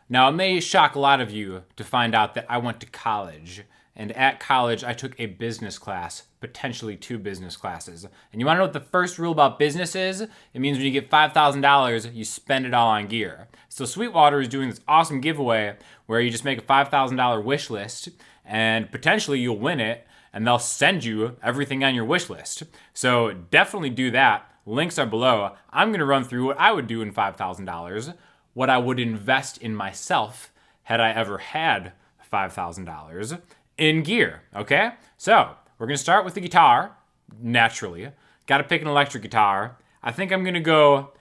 Now, it may shock a lot of you to find out that I went to college, and at college I took a business class, potentially 2 business classes. And you want to know what the first rule about business is? It means when you get $5,000, you spend it all on gear. So Sweetwater is doing this awesome giveaway where you just make a $5,000 wish list, and potentially you'll win it, and they'll send you everything on your wish list. So definitely do that. Links are below. I'm going to run through what I would do in $5,000, what I would invest in myself had I ever had $5,000 in gear, okay? So we're going to start with the guitar, naturally. Got to pick an electric guitar. I think I'm going to go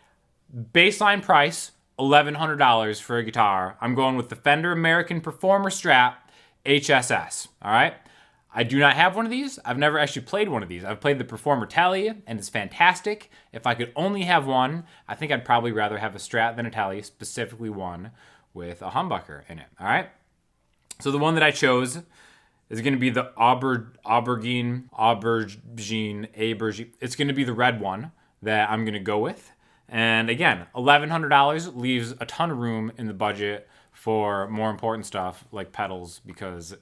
baseline price, $1,100 for a guitar. I'm going with the Fender American Performer Strat HSS, all right? I do not have one of these. I've never actually played one of these. I've played the Performer Tele, and it's fantastic. If I could only have one, I think I'd probably rather have a Strat than a Tele, specifically one with a humbucker in it, all right? So the one that I chose is going to be the Aubergine. It's going to be the red one that I'm going to go with. And again, $1,100 leaves a ton of room in the budget for more important stuff like pedals because,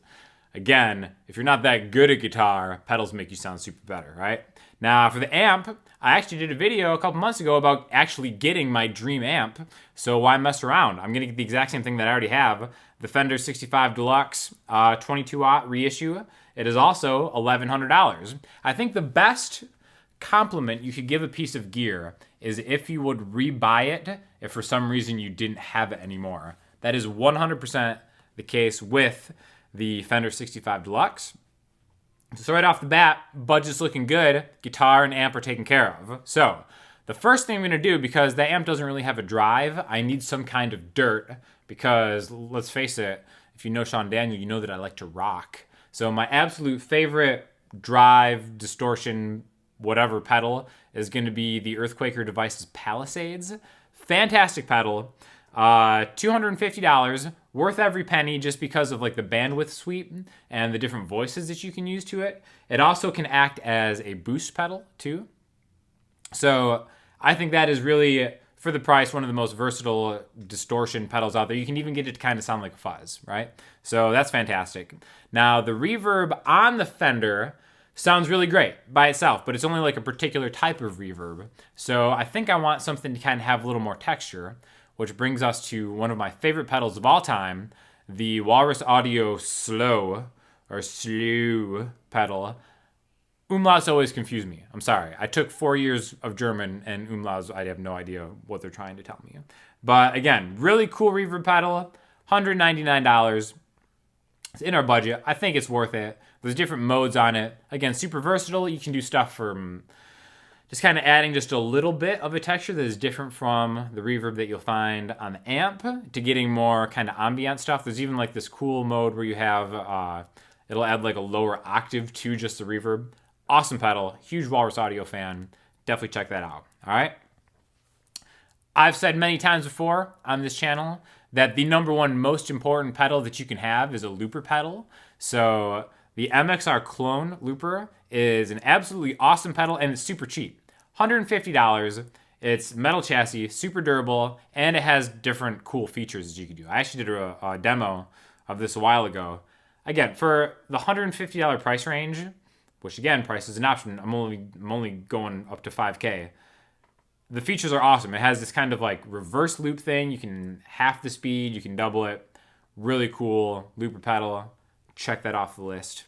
again, if you're not that good at guitar, pedals make you sound super better, right? Now, for the amp, I actually did a video a couple months ago about actually getting my dream amp, so why mess around? I'm going to get the exact same thing that I already have, the Fender 65 Deluxe 22-watt reissue. It is also $1,100. I think the best compliment you could give a piece of gear is if you would rebuy it if for some reason you didn't have it anymore. That is 100% the case with the Fender 65 Deluxe. So right off the bat, budget's looking good. Guitar and amp are taken care of. So the first thing I'm going to do, because the amp doesn't really have a drive, I need some kind of dirt because, let's face it, if you know Sean Daniel, you know that I like to rock. So my absolute favorite drive, distortion, whatever pedal is going to be the Earthquaker Devices Palisades. Fantastic pedal. $250, worth every penny just because of like the bandwidth sweep and the different voices that you can use to it. It also can act as a boost pedal too. So I think that is really, for the price, one of the most versatile distortion pedals out there. You can even get it to kind of sound like a fuzz, right? So that's fantastic. Now the reverb on the Fender sounds really great by itself, but it's only like a particular type of reverb. So I think I want something to kind of have a little more texture, which brings us to one of my favorite pedals of all time, the Walrus Audio Slow pedal. Umlauts always confuse me. I'm sorry. I took 4 years of German, and umlauts, I have no idea what they're trying to tell me. But again, really cool reverb pedal, $199. It's in our budget. I think it's worth it. There's different modes on it. Again, super versatile. You can do stuff from just kind of adding just a little bit of a texture that is different from the reverb that you'll find on the amp to getting more kind of ambient stuff. There's even like this cool mode where you have, it'll add like a lower octave to just the reverb. Awesome pedal. Huge Walrus Audio fan. Definitely check that out. All right. I've said many times before on this channel that the number one most important pedal that you can have is a looper pedal. So the Mxr Clone Looper is an absolutely awesome pedal, and it's super cheap. $150. It's metal chassis, super durable, and it has different cool features that you can do. I actually did a demo of this a while ago. Again, for the $150 price range, which again, price is an option. I'm only going up to $5K. The features are awesome. It has this kind of like reverse loop thing. You can half the speed, you can double it. Really cool looper pedal. Check that off the list.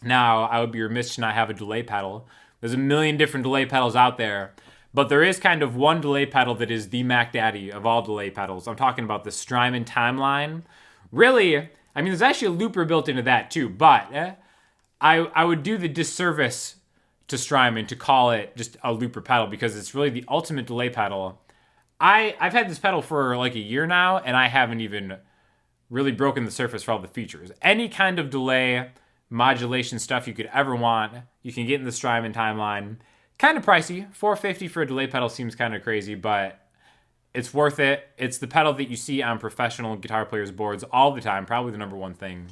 Now, I would be remiss to not have a delay pedal. There's a million different delay pedals out there, but there is kind of one delay pedal that is the Mac Daddy of all delay pedals. I'm talking about the Strymon Timeline. Really, I mean, there's actually a looper built into that too, but I would do the disservice to Strymon to call it just a looper pedal because it's really the ultimate delay pedal. I've had this pedal for like a year now, and I haven't even really broken the surface for all the features. Any kind of delay modulation stuff you could ever want, you can get in the Strymon Timeline. Kind of pricey. $450 for a delay pedal seems kind of crazy, but it's worth it. It's the pedal that you see on professional guitar players' boards all the time. Probably the number one thing.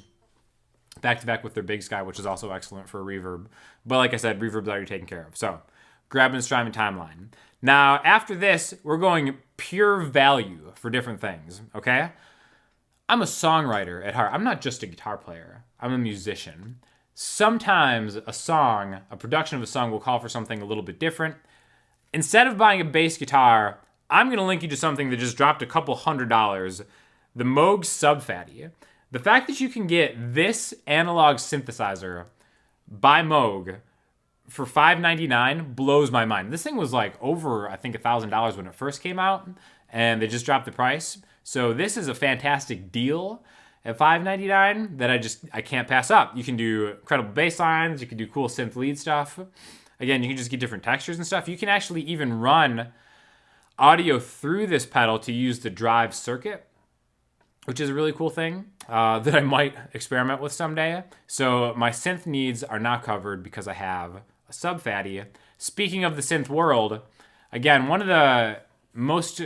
Back to back with their Big Sky, which is also excellent for a reverb. But like I said, reverb's already taken care of. So grabbing the Strymon Timeline. Now, after this, we're going pure value for different things, okay? I'm a songwriter at heart. I'm not just a guitar player. I'm a musician. Sometimes a production of a song will call for something a little bit different. Instead of buying a bass guitar, I'm going to link you to something that just dropped a couple $100, the Moog Sub-Fatty. The fact that you can get this analog synthesizer by Moog for $599 blows my mind. This thing was like over, I think, $1,000 when it first came out, and they just dropped the price. So this is a fantastic deal at $599 that I can't pass up. You can do incredible bass lines. You can do cool synth lead stuff. Again, you can just get different textures and stuff. You can actually even run audio through this pedal to use the drive circuit, which is a really cool thing that I might experiment with someday. So my synth needs are not covered because I have a Sub-Fatty. Speaking of the synth world, again, one of the most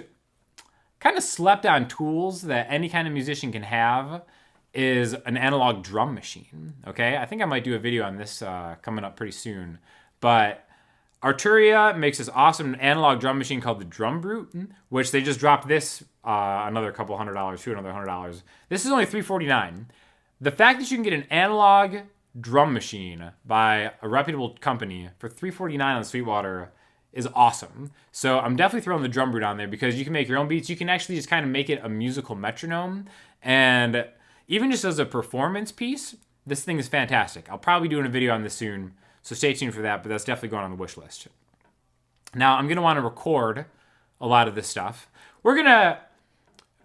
kind of slept on tools that any kind of musician can have is an analog drum machine, okay? I think I might do a video on this coming up pretty soon. But Arturia makes this awesome analog drum machine called the Drum Brute, which they just dropped this another couple $100 to another $100. This is only $349. The fact that you can get an analog drum machine by a reputable company for $349 on Sweetwater is awesome. So I'm definitely throwing the Drum Brute on there because you can make your own beats. You can actually just kind of make it a musical metronome. And even just as a performance piece, this thing is fantastic. I'll probably do a video on this soon, so stay tuned for that, but that's definitely going on the wish list. Now, I'm going to want to record a lot of this stuff. We're going to,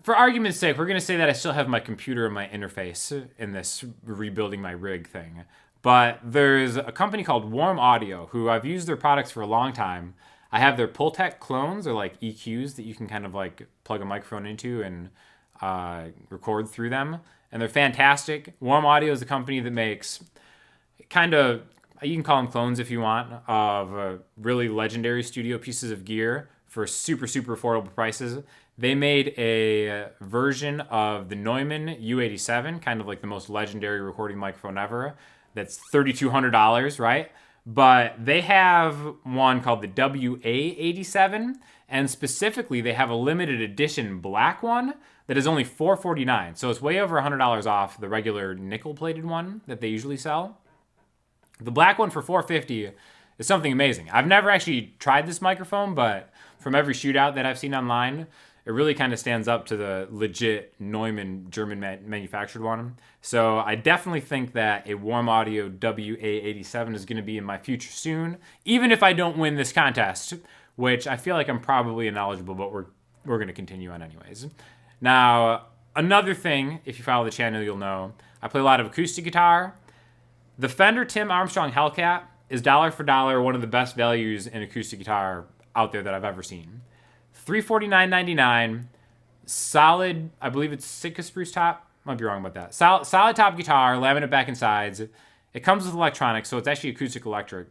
for argument's sake, we're going to say that I still have my computer and my interface in this rebuilding my rig thing. But there's a company called Warm Audio, who I've used their products for a long time. I have their Pultec clones, or like EQs that you can kind of like plug a microphone into and record through them. And they're fantastic. Warm Audio is a company that makes kind of, you can call them clones if you want, of really legendary studio pieces of gear for super, super affordable prices. They made a version of the Neumann U87, kind of like the most legendary recording microphone ever. That's $3,200, right? But they have one called the WA87, and specifically they have a limited edition black one that is only $449. So it's way over $100 off the regular nickel-plated one that they usually sell. The black one for $450 is something amazing. I've never actually tried this microphone, but from every shootout that I've seen online, it really kind of stands up to the legit Neumann German manufactured one. So I definitely think that a Warm Audio WA87 is going to be in my future soon, even if I don't win this contest, which I feel like I'm probably ineligible, but we're going to continue on anyways. Now, another thing, if you follow the channel, you'll know, I play a lot of acoustic guitar. The Fender Tim Armstrong Hellcat is dollar for dollar one of the best values in acoustic guitar out there that I've ever seen. $349.99, solid, I believe it's Sitka spruce top. Might be wrong about that. Solid top guitar, laminate back and sides. It comes with electronics, so it's actually acoustic electric.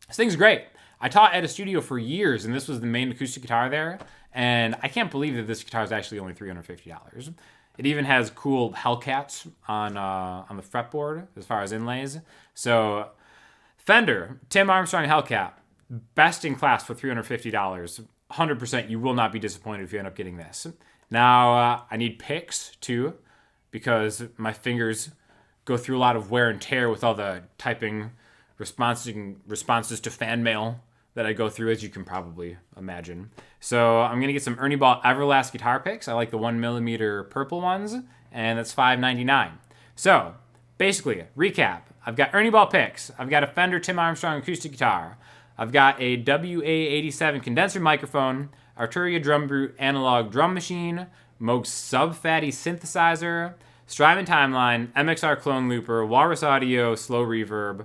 This thing's great. I taught at a studio for years, and this was the main acoustic guitar there. And I can't believe that this guitar is actually only $350. It even has cool Hellcats on the fretboard as far as inlays. So Fender, Tim Armstrong Hellcat, best in class for $350. 100% you will not be disappointed if you end up getting this. Now, I need picks too, because my fingers go through a lot of wear and tear with all the typing responses to fan mail that I go through, as you can probably imagine. So I'm going to get some Ernie Ball Everlast guitar picks. I like the 1mm purple ones, and that's $5.99. So basically, recap. I've got Ernie Ball picks. I've got a Fender Tim Armstrong acoustic guitar. I've got a WA87 condenser microphone, Arturia Drum Brute analog drum machine, Moog Sub-Fatty synthesizer, Strymon Timeline, Mxr Clone Looper, Walrus Audio slow reverb,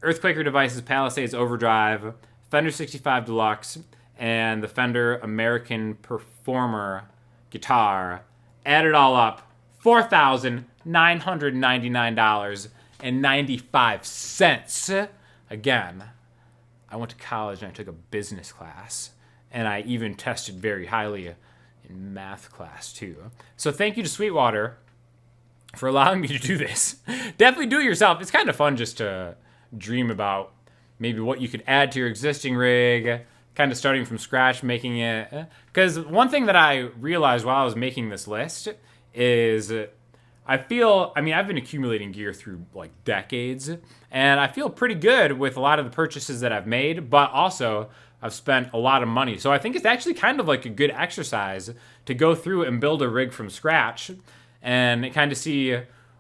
Earthquaker Devices Palisades overdrive, Fender 65 Deluxe, and the Fender American Performer guitar. Add it all up, $4,999.95. Again, I went to college and I took a business class, and I even tested very highly in math class too. So thank you to Sweetwater for allowing me to do this. Definitely do it yourself. It's kind of fun just to dream about maybe what you could add to your existing rig, kind of starting from scratch, making it. Because one thing that I realized while I was making this list is I've been accumulating gear through like decades, and I feel pretty good with a lot of the purchases that I've made, but also I've spent a lot of money. So I think it's actually kind of like a good exercise to go through and build a rig from scratch and kind of see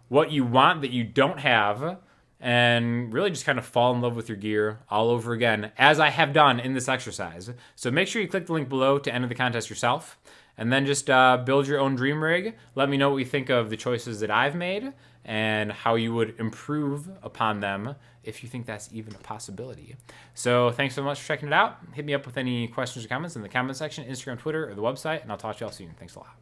what you want that you don't have, and really just kind of fall in love with your gear all over again, as I have done in this exercise. So make sure you click the link below to enter the contest yourself, and then just build your own dream rig. Let me know what you think of the choices that I've made and how you would improve upon them if you think that's even a possibility. So thanks so much for checking it out. Hit me up with any questions or comments in the comment section, Instagram, Twitter, or the website, and I'll talk to y'all soon. Thanks a lot.